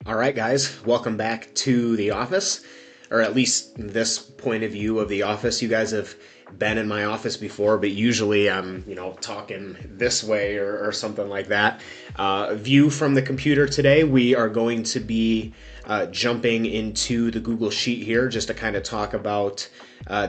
All right, guys, welcome back to the office, or at least this point of view of the office. You guys have been in my office before, but usually I'm, talking this way or something like that. View from the computer today, we are going to be jumping into the Google Sheet here just to kind of talk about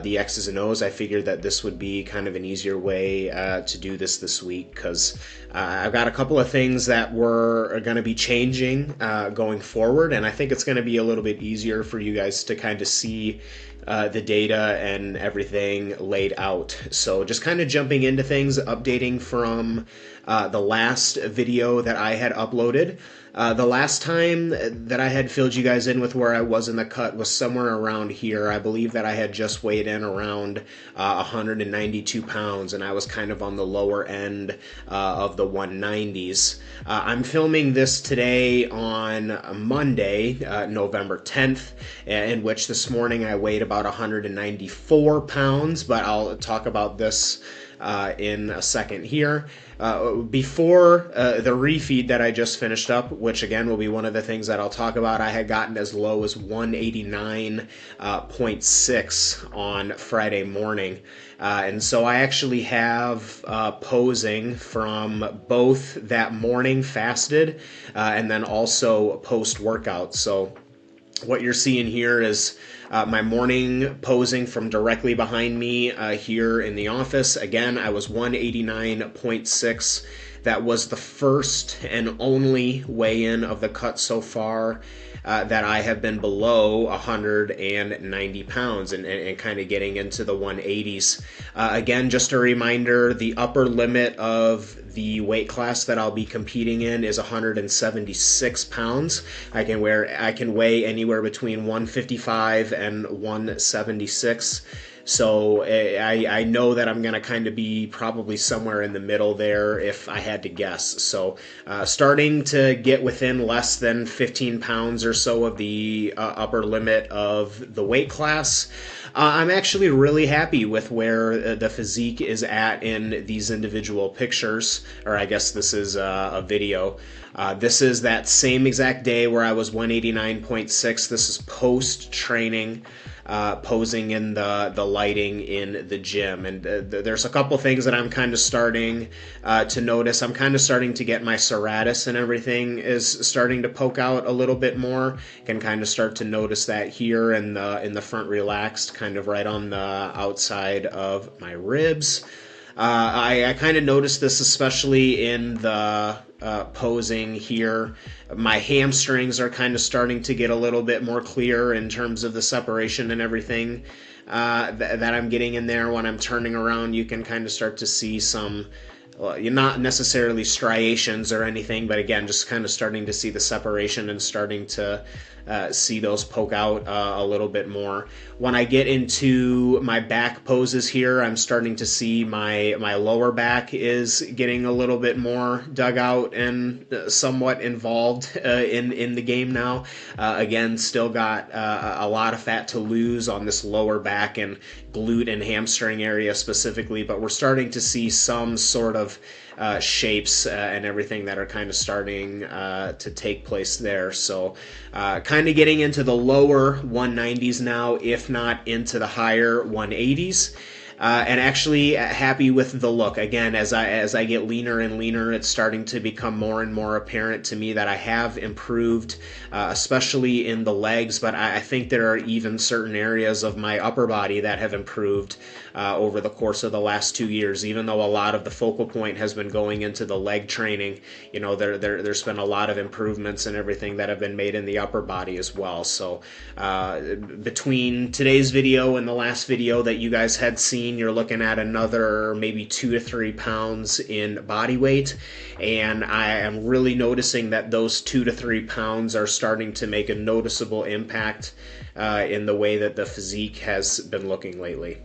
the X's and O's. I figured that this would be kind of an easier way to do this week because I've got a couple of things that are going to be changing going forward, and I think it's going to be a little bit easier for you guys to kind of see the data and everything laid out. So just kind of jumping into things, updating from the last video that I had uploaded. The last time that I had filled you guys in with where I was in the cut was somewhere around here. I believe that I had just weighed in around 192 pounds, and I was kind of on the lower end of the 190s. I'm filming this today on Monday, November 10th, in which this morning I weighed about 194 pounds, but I'll talk about this in a second here. Before the refeed that I just finished up, which again will be one of the things that I'll talk about, I had gotten as low as 189.6 on Friday morning. And so I actually have posing from both that morning fasted and then also post-workout. So what you're seeing here is my morning posing from directly behind me here in the office. Again, I was 189.6. That was the first and only weigh-in of the cut so far that I have been below 190 pounds and kind of getting into the 180s. Again, just a reminder, the upper limit of the weight class that I'll be competing in is 176 pounds. I can weigh anywhere between 155 and 176. So I know that I'm going to kind of be probably somewhere in the middle there if I had to guess. So starting to get within less than 15 pounds or so of the upper limit of the weight class. I'm actually really happy with where the physique is at in these individual pictures, or I guess this is a video. This is that same exact day where I was 189.6. This is post-training. Posing in the lighting in the gym, and there's a couple things that I'm kind of starting to notice. I'm kind of starting to get my serratus and everything is starting to poke out a little bit more. Can kind of start to notice that here in the front relaxed, kind of right on the outside of my ribs. I kind of noticed this especially in the posing here. My hamstrings are kind of starting to get a little bit more clear in terms of the separation and everything that I'm getting in there. When I'm turning around, you can kind of start to see some, you're not necessarily striations or anything, but again, just kind of starting to see the separation and starting to see those poke out a little bit more. When I get into my back poses here, I'm starting to see my lower back is getting a little bit more dug out and somewhat involved in the game now. Again, still got a lot of fat to lose on this lower back and glute and hamstring area specifically, but we're starting to see some sort of shapes and everything that are kind of starting to take place there. So kind of getting into the lower 190s now, if not into the higher 180s. And actually happy with the look. Again, as I get leaner and leaner, it's starting to become more and more apparent to me that I have improved, especially in the legs, but I think there are even certain areas of my upper body that have improved over the course of the last 2 years. Even though a lot of the focal point has been going into the leg training, there's been a lot of improvements and everything that have been made in the upper body as well. So between today's video and the last video that you guys had seen, you're looking at another maybe 2 to 3 pounds in body weight, and I am really noticing that those 2 to 3 pounds are starting to make a noticeable impact in the way that the physique has been looking lately.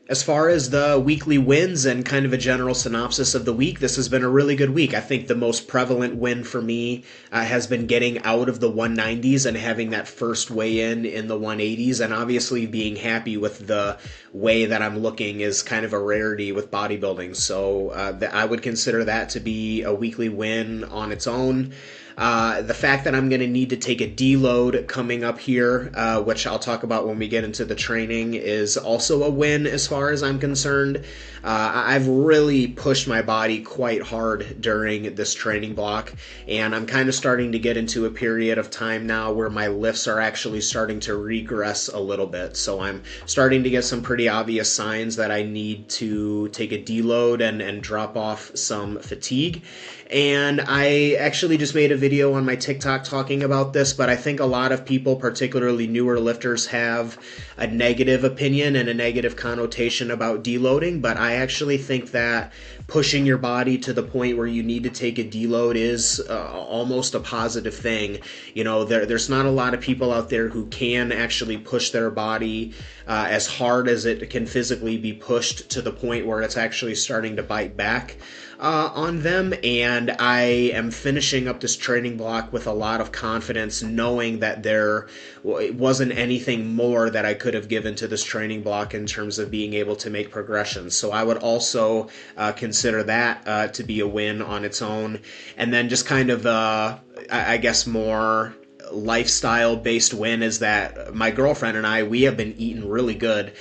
As far as the weekly wins and kind of a general synopsis of the week, this has been a really good week. I think the most prevalent win for me has been getting out of the 190s and having that first weigh in the 180s, and obviously being happy with the way that I'm looking is kind of a rarity with bodybuilding. So I would consider that to be a weekly win on its own. The fact that I'm going to need to take a deload coming up here, which I'll talk about when we get into the training, is also a win as far as I'm concerned. I've really pushed my body quite hard during this training block, and I'm kind of starting to get into a period of time now where my lifts are actually starting to regress a little bit. So I'm starting to get some pretty obvious signs that I need to take a deload and drop off some fatigue. And I actually just made a video on my TikTok talking about this, but I think a lot of people, particularly newer lifters, have a negative opinion and a negative connotation about deloading, but I actually think that pushing your body to the point where you need to take a deload is almost a positive thing. You know, there's not a lot of people out there who can actually push their body as hard as it can physically be pushed to the point where it's actually starting to bite back on them, and I am finishing up this training block with a lot of confidence, knowing that there wasn't anything more that I could have given to this training block in terms of being able to make progressions. So I would also consider that to be a win on its own. And then just kind of, I guess, more lifestyle based win is that my girlfriend and we have been eating really good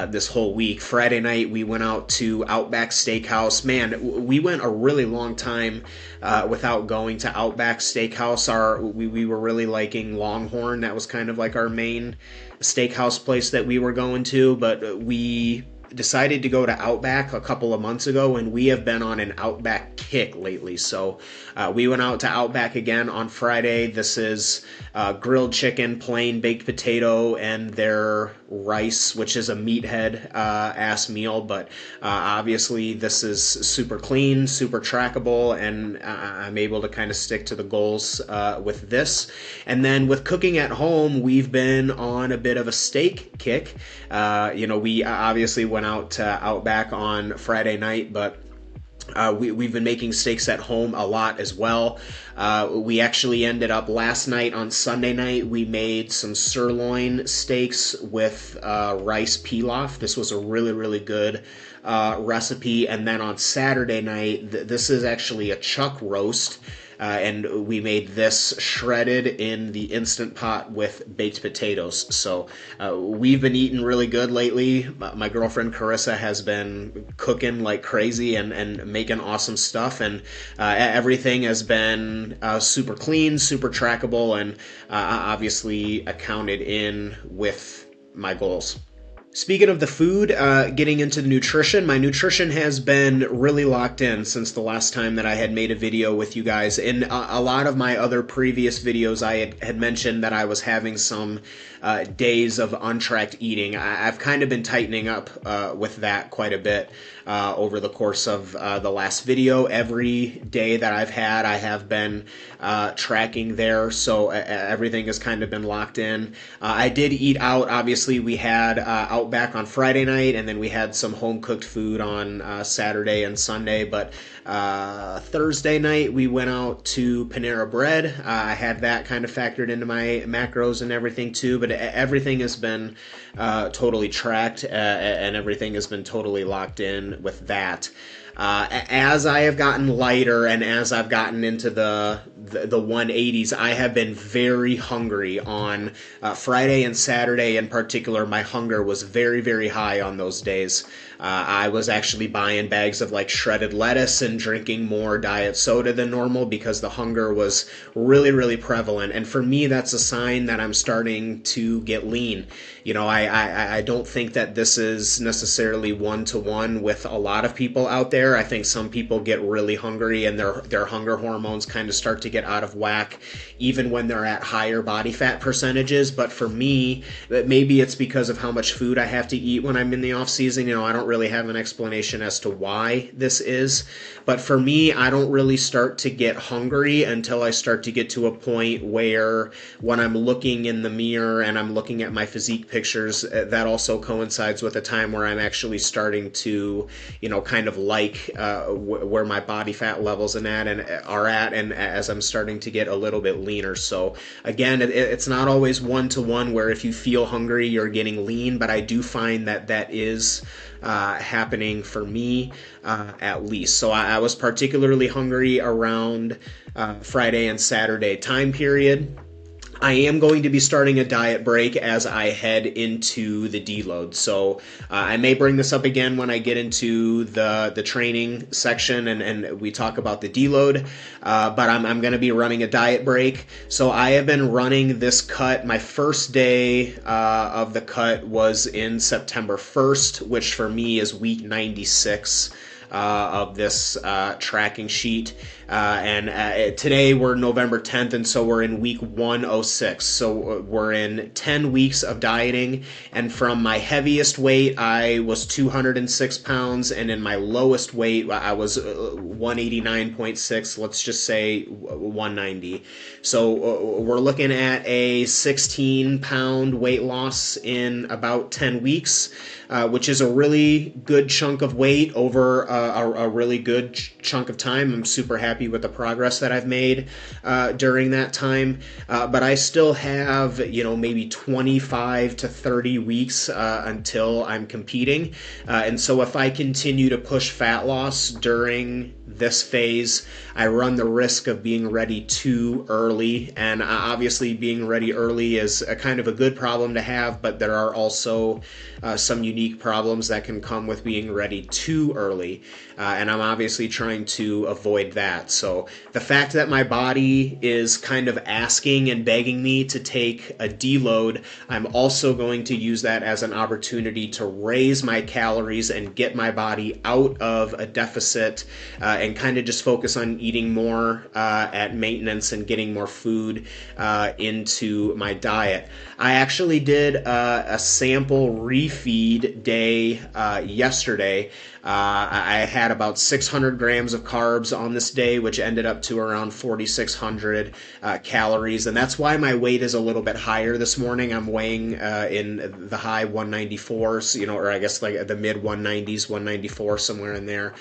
this whole week. Friday night we went out to Outback Steakhouse. Man, we went a really long time without going to Outback Steakhouse. We were really liking Longhorn. That was kind of like our main steakhouse place that we were going to, but we decided to go to Outback a couple of months ago, and we have been on an Outback kick lately. So we went out to Outback again on Friday. This is grilled chicken, plain baked potato, and their rice, which is a meathead ass meal, but obviously this is super clean, super trackable, and I'm able to kind of stick to the goals with this. And then with cooking at home, we've been on a bit of a steak kick. We obviously went out to Outback on Friday night, but we've been making steaks at home a lot as well. We actually ended up last night on Sunday night, we made some sirloin steaks with rice pilaf. This was a really, really good recipe. And then on Saturday night, this is actually a chuck roast. And we made this shredded in the Instant Pot with baked potatoes. So we've been eating really good lately. My girlfriend Carissa has been cooking like crazy and making awesome stuff. And everything has been super clean, super trackable, and obviously accounted in with my goals. Speaking of the food, getting into the nutrition, my nutrition has been really locked in since the last time that I had made a video with you guys. In a lot of my other previous videos, I had mentioned that I was having some days of untracked eating. I've kind of been tightening up with that quite a bit over the course of the last video. Every day that I've had, I have been tracking there, so everything has kind of been locked in. I did eat out. Obviously, we had Outback on Friday night, and then we had some home-cooked food on Saturday and Sunday, but Thursday night we went out to Panera Bread. I had that kind of factored into my macros and everything too, but everything has been totally tracked, and everything has been totally locked in with that. As I have gotten lighter and as I've gotten into the 180s, I have been very hungry on Friday and Saturday in particular. My hunger was very, very high on those days. I was actually buying bags of like shredded lettuce and drinking more diet soda than normal because the hunger was really, really prevalent. And for me, that's a sign that I'm starting to get lean. You know, I don't think that this is necessarily one-to-one with a lot of people out there. I think some people get really hungry and their hunger hormones kind of start to get out of whack even when they're at higher body fat percentages. But for me, maybe it's because of how much food I have to eat when I'm in the off season. You know, I don't really have an explanation as to why this is. But for me, I don't really start to get hungry until I start to get to a point where when I'm looking in the mirror and I'm looking at my physique pictures, that also coincides with a time where I'm actually starting to, kind of like where my body fat levels are at, and as I'm starting to get a little bit leaner. So again, it's not always one-to-one where if you feel hungry, you're getting lean, but I do find that is happening for me, at least. So I was particularly hungry around Friday and Saturday time period. I am going to be starting a diet break as I head into the deload. So I may bring this up again when I get into the training section and we talk about the deload, but I'm going to be running a diet break. So I have been running this cut. My first day of the cut was in September 1st, which for me is week 96 of this tracking sheet. And today we're November 10th, and so we're in week 106. So we're in 10 weeks of dieting, and from my heaviest weight, I was 206 pounds, and in my lowest weight, I was 189.6, let's just say 190. So we're looking at a 16-pound weight loss in about 10 weeks, which is a really good chunk of weight over a really good chunk of time. I'm super happy with the progress that I've made during that time, but I still have maybe 25 to 30 weeks until I'm competing, and so if I continue to push fat loss during this phase, I run the risk of being ready too early. And obviously being ready early is a kind of a good problem to have, but there are also some unique problems that can come with being ready too early, and I'm obviously trying to avoid that. So the fact that my body is kind of asking and begging me to take a deload, I'm also going to use that as an opportunity to raise my calories and get my body out of a deficit, and kind of just focus on eating more at maintenance and getting more food into my diet. I actually did a sample refeed day yesterday. I had about 600 grams of carbs on this day, which ended up to around 4,600 calories, and that's why my weight is a little bit higher this morning. I'm weighing in the high 194s, or I guess like the mid 190s, 194, somewhere in there.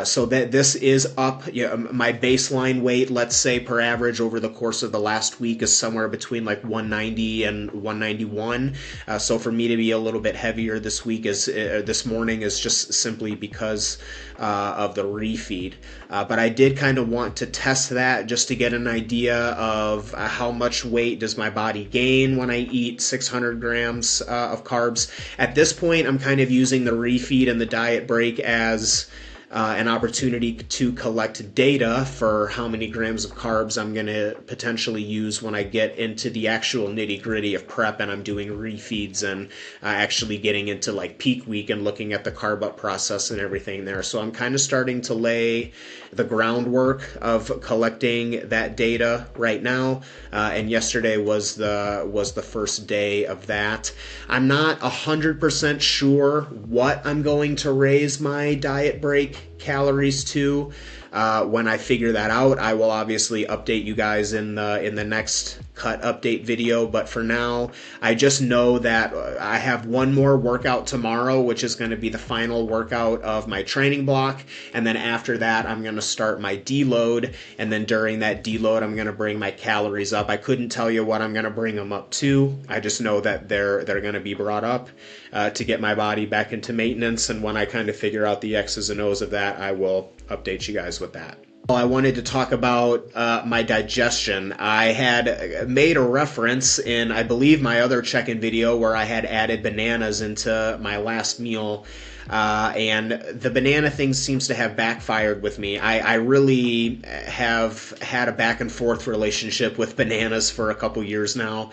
So that this is up. My baseline weight, let's say per average over the course of the last week, is somewhere between like 190 and 191. So for me to be a little bit heavier this week this morning is just simply because of the refeed. But I did kind of want to test that just to get an idea of how much weight does my body gain when I eat 600 grams of carbs. At this point, I'm kind of using the refeed and the diet break as an opportunity to collect data for how many grams of carbs I'm going to potentially use when I get into the actual nitty-gritty of prep and I'm doing refeeds and actually getting into like peak week and looking at the carb up process and everything there. So I'm kind of starting to lay the groundwork of collecting that data right now, and yesterday was the first day of that. I'm not 100% sure what I'm going to raise my diet break calories to. When I figure that out, I will obviously update you guys in the next cut update video. But for now, I just know that I have one more workout tomorrow, which is going to be the final workout of my training block. And then after that, I'm going to start my deload. And then during that deload, I'm going to bring my calories up. I couldn't tell you what I'm going to bring them up to. I just know that they're going to be brought up to get my body back into maintenance. And when I kind of figure out the X's and O's of that, I will update you guys with that. I wanted to talk about my digestion. I had made a reference in, I believe, my other check-in video where I had added bananas into my last meal. And the banana thing seems to have backfired with me. I really have had a back and forth relationship with bananas for a couple years now.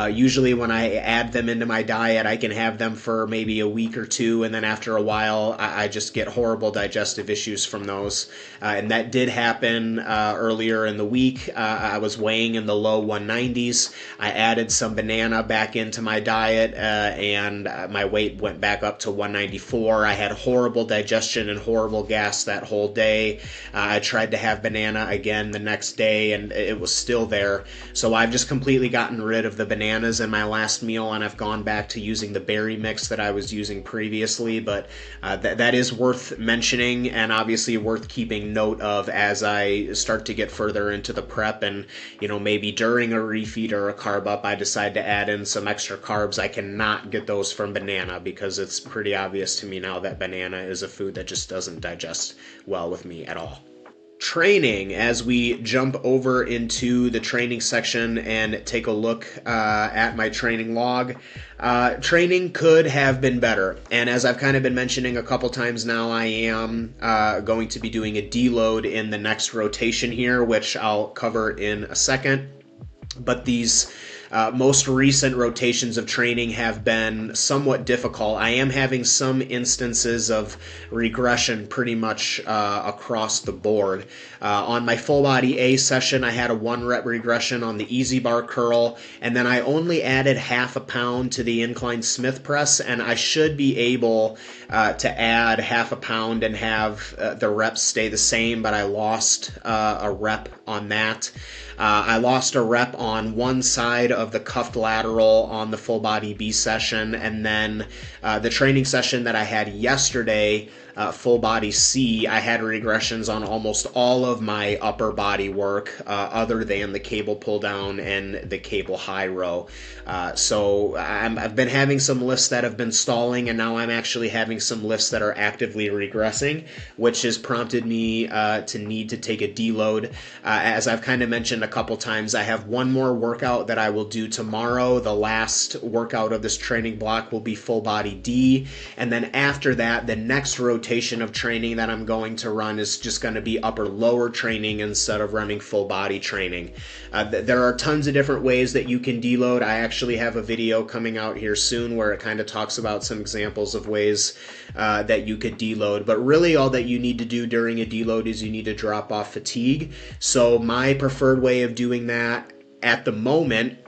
Usually when I add them into my diet, I can have them for maybe a week or two, and then after a while, I just get horrible digestive issues from those. And that did happen earlier in the week. I was weighing in the low 190s. I added some banana back into my diet, and my weight went back up to 194. before. I had horrible digestion and horrible gas that whole day. I tried to have banana again the next day, and it was still there. So I've just completely gotten rid of the bananas in my last meal, and I've gone back to using the berry mix that I was using previously. But that is worth mentioning, and obviously worth keeping note of as I start to get further into the prep, and maybe during a refeed or a carb up I decide to add in some extra carbs. I cannot get those from banana because it's pretty obvious to me now that banana is a food that just doesn't digest well with me at all. Training, as we jump over into the training section and take a look at my training log. Training could have been better, and as I've kind of been mentioning a couple times now, I am going to be doing a deload in the next rotation here, which I'll cover in a second. But these most recent rotations of training have been somewhat difficult. I am having some instances of regression pretty much across the board. On my full body A session, I had a 1 rep regression on the easy bar curl, and then I only added half a pound to the incline Smith press, and I should be able to add half a pound and have the reps stay the same, but I lost a rep on that. I lost a rep on one side of the cuffed lateral on the full body B session, and then the training session that I had yesterday, full body C, I had regressions on almost all of my upper body work other than the cable pull down and the cable high row. So I've been having some lifts that have been stalling, and now I'm actually having some lifts that are actively regressing, which has prompted me to need to take a deload. As I've kind of mentioned a couple times, I have one more workout that I will do tomorrow. The last workout of this training block will be full body D, and then after that, the next rotation of training that I'm going to run is just going to be upper lower training instead of running full body training. There are tons of different ways that you can deload. I actually have a video coming out here soon where it kind of talks about some examples of ways that you could deload, but really all that you need to do during a deload is you need to drop off fatigue. So my preferred way of doing that at the moment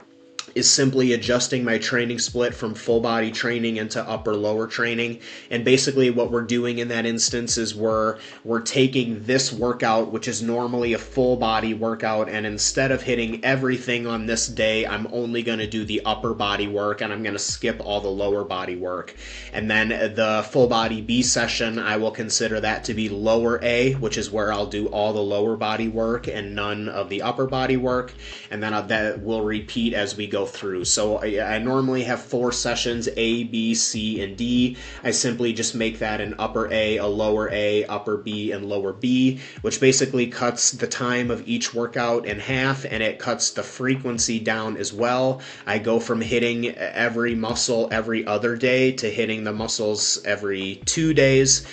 is simply adjusting my training split from full body training into upper lower training. And basically what we're doing in that instance is we're taking this workout, which is normally a full body workout, and instead of hitting everything on this day, I'm only going to do the upper body work, and I'm going to skip all the lower body work. And then the full body B session, I will consider that to be lower A, which is where I'll do all the lower body work and none of the upper body work. And then that will repeat as we go through. So I normally have 4 sessions, A, B, C, and D. I simply just make that an upper A, lower A, upper B, and lower B, which basically cuts the time of each workout in half, and it cuts the frequency down as well. I go from hitting every muscle every other day to hitting the muscles every 2 days,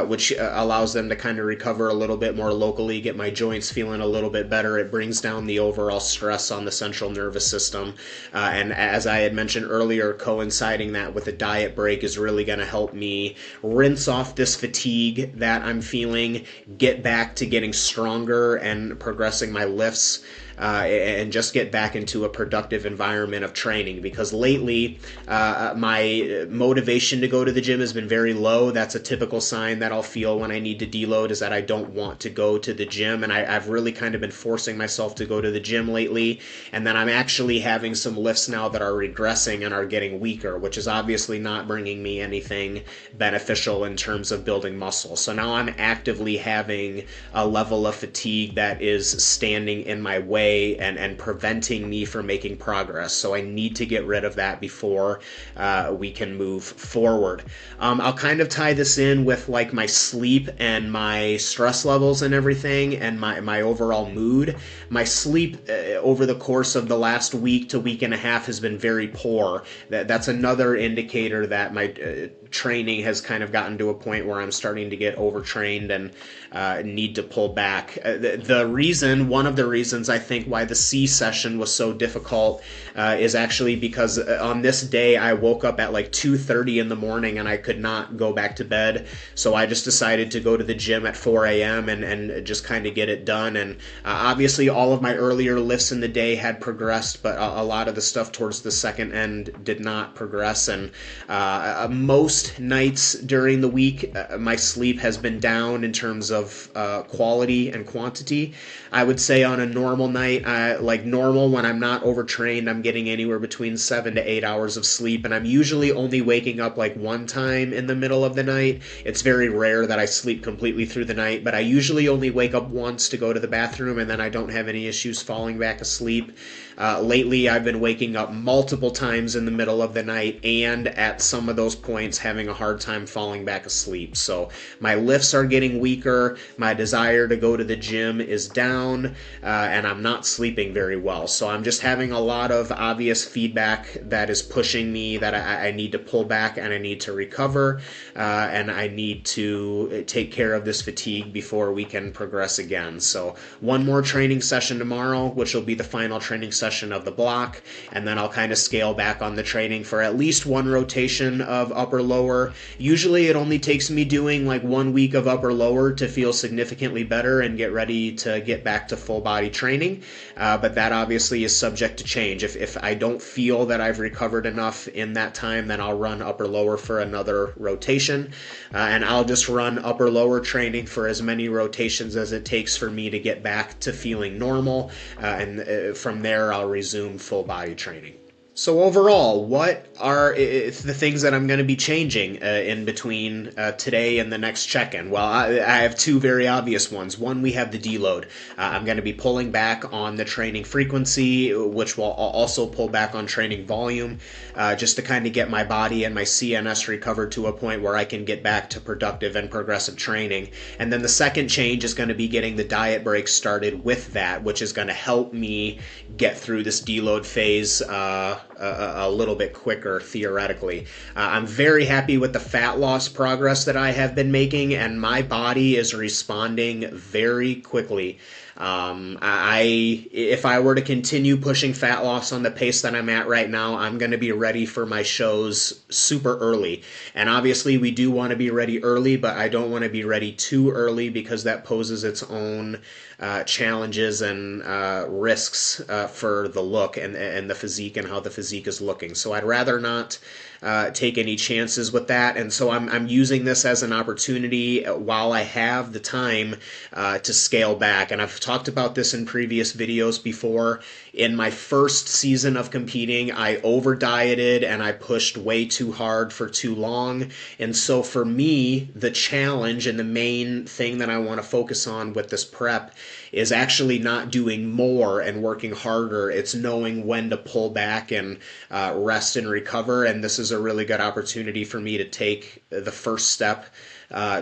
which allows them to kind of recover a little bit more locally, get my joints feeling a little bit better. It brings down the overall stress on the central nervous system. And as I had mentioned earlier, coinciding that with a diet break is really going to help me rinse off this fatigue that I'm feeling, get back to getting stronger and progressing my lifts, and just get back into a productive environment of training. Because lately, my motivation to go to the gym has been very low. That's a typical sign that I'll feel when I need to deload, is that I don't want to go to the gym. And I've really kind of been forcing myself to go to the gym lately. And then I'm actually having some lifts now that are regressing and are getting weaker, which is obviously not bringing me anything beneficial in terms of building muscle. So now I'm actively having a level of fatigue that is standing in my way and preventing me from making progress. So I need to get rid of that before we can move forward. I'll kind of tie this in with like my sleep and my stress levels and everything, and my overall mood. My sleep over the course of the last week to week and a half has been very poor. That's another indicator that my training has kind of gotten to a point where I'm starting to get overtrained and need to pull back. One of the reasons I think why the C session was so difficult is actually because on this day I woke up at like 2:30 in the morning and I could not go back to bed. So I just decided to go to the gym at 4 a.m. and just kind of get it done. And obviously all of my earlier lifts in the day had progressed, but a lot of the stuff towards the second end did not progress. And most most nights during the week, my sleep has been down in terms of quality and quantity. I would say on a normal night, like normal when I'm not overtrained, I'm getting anywhere between 7 to 8 hours of sleep, and I'm usually only waking up like one time in the middle of the night. It's very rare that I sleep completely through the night, but I usually only wake up once to go to the bathroom, and then I don't have any issues falling back asleep. Lately, I've been waking up multiple times in the middle of the night, and at some of those points having a hard time falling back asleep. So my lifts are getting weaker, my desire to go to the gym is down, and I'm not sleeping very well. So I'm just having a lot of obvious feedback that is pushing me that I need to pull back and I need to recover, and I need to take care of this fatigue before we can progress again. So one more training session tomorrow, which will be the final training session of the block, and then I'll kind of scale back on the training for at least one rotation of upper lower. Usually it only takes me doing like 1 week of upper lower to feel significantly better and get ready to get back to full body training, but that obviously is subject to change. If I don't feel that I've recovered enough in that time, then I'll run upper lower for another rotation, and I'll just run upper lower training for as many rotations as it takes for me to get back to feeling normal, and from there I'll resume full body training. So overall, what are the things that I'm going to be changing in between today and the next check-in? Well, I have two very obvious ones. One, we have the deload. I'm going to be pulling back on the training frequency, which will also pull back on training volume, just to kind of get my body and my CNS recovered to a point where I can get back to productive and progressive training. And then the second change is going to be getting the diet break started with that, which is going to help me get through this deload phase a little bit quicker theoretically. I'm very happy with the fat loss progress that I have been making, and my body is responding very quickly. If I were to continue pushing fat loss on the pace that I'm at right now, I'm going to be ready for my shows super early. And obviously we do want to be ready early, but I don't want to be ready too early because that poses its own challenges and risks for the look and the physique and how the physique is looking. So I'd rather not take any chances with that, and so I'm using this as an opportunity while I have the time to scale back. And I've talked about this in previous videos before. In my first season of competing, I over dieted and I pushed way too hard for too long, and so for me the challenge and the main thing that I want to focus on with this prep is actually not doing more and working harder. It's knowing when to pull back and rest and recover, and this is a really good opportunity for me to take the first step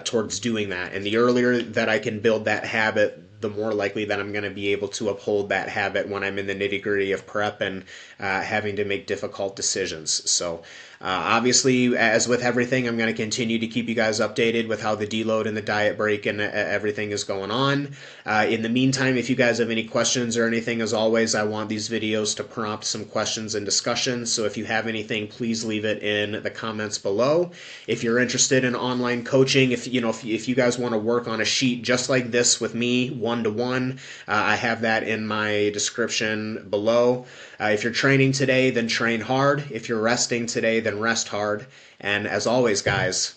towards doing that. And the earlier that I can build that habit, the more likely that I'm going to be able to uphold that habit when I'm in the nitty-gritty of prep and having to make difficult decisions. So obviously, as with everything, I'm going to continue to keep you guys updated with how the deload and the diet break and everything is going on. In the meantime, if you guys have any questions or anything, as always, I want these videos to prompt some questions and discussions. So if you have anything, please leave it in the comments below. If you're interested in online coaching, if you guys want to work on a sheet just like this with me, one-to-one, I have that in my description below. If you're training today, then train hard. If you're resting today, then rest hard. And as always, guys,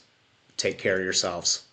take care of yourselves.